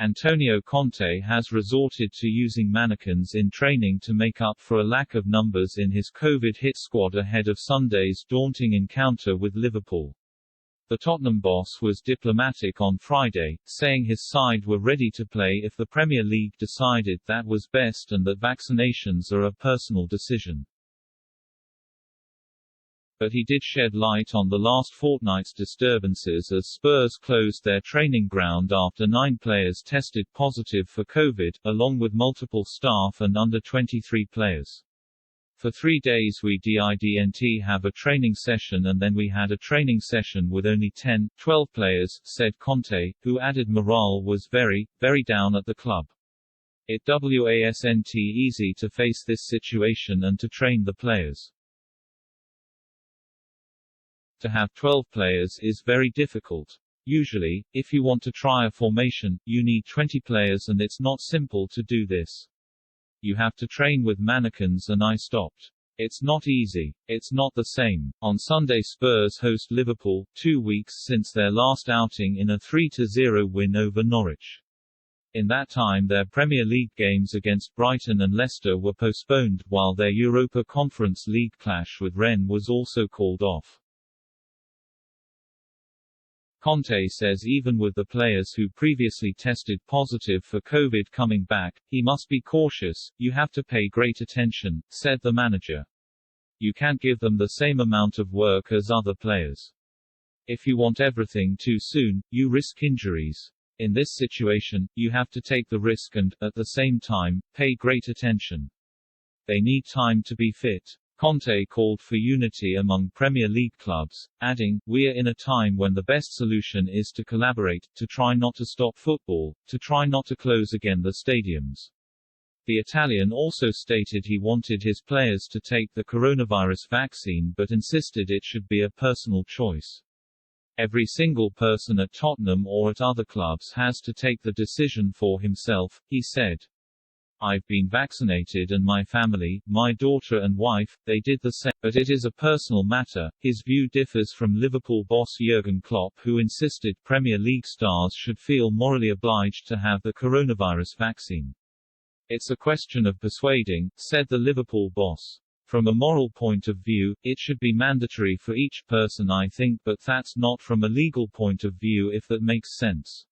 Antonio Conte has resorted to using mannequins in training to make up for a lack of numbers in his COVID-hit squad ahead of Sunday's daunting encounter with Liverpool. The Tottenham boss was diplomatic on Friday, saying his side were ready to play if the Premier League decided that was best and that vaccinations are a personal decision. But he did shed light on the last fortnight's disturbances as Spurs closed their training ground after 9 players tested positive for COVID, along with multiple staff and under-23 players. For 3 days we didn't have a training session and then we had a training session with only 10, 12 players, said Conte, who added morale was very, very down at the club. It wasn't easy to face this situation and to train the players. To have 12 players is very difficult. Usually, if you want to try a formation, you need 20 players and it's not simple to do this. You have to train with mannequins and I stopped. It's not easy. It's not the same. On Sunday Spurs host Liverpool, 2 weeks since their last outing in a 3-0 win over Norwich. In that time their Premier League games against Brighton and Leicester were postponed, while their Europa Conference League clash with Rennes was also called off. Conte says even with the players who previously tested positive for COVID coming back, he must be cautious. You have to pay great attention, said the manager. You can't give them the same amount of work as other players. If you want everything too soon, you risk injuries. In this situation, you have to take the risk and, at the same time, pay great attention. They need time to be fit. Conte called for unity among Premier League clubs, adding, "We're in a time when the best solution is to collaborate, to try not to stop football, to try not to close again the stadiums." The Italian also stated he wanted his players to take the coronavirus vaccine but insisted it should be a personal choice. Every single person at Tottenham or at other clubs has to take the decision for himself, he said. I've been vaccinated and my family, my daughter and wife, they did the same. But it is a personal matter. His view differs from Liverpool boss Jurgen Klopp, who insisted Premier League stars should feel morally obliged to have the coronavirus vaccine. It's a question of persuading, said the Liverpool boss. From a moral point of view, it should be mandatory for each person I think, but that's not from a legal point of view if that makes sense.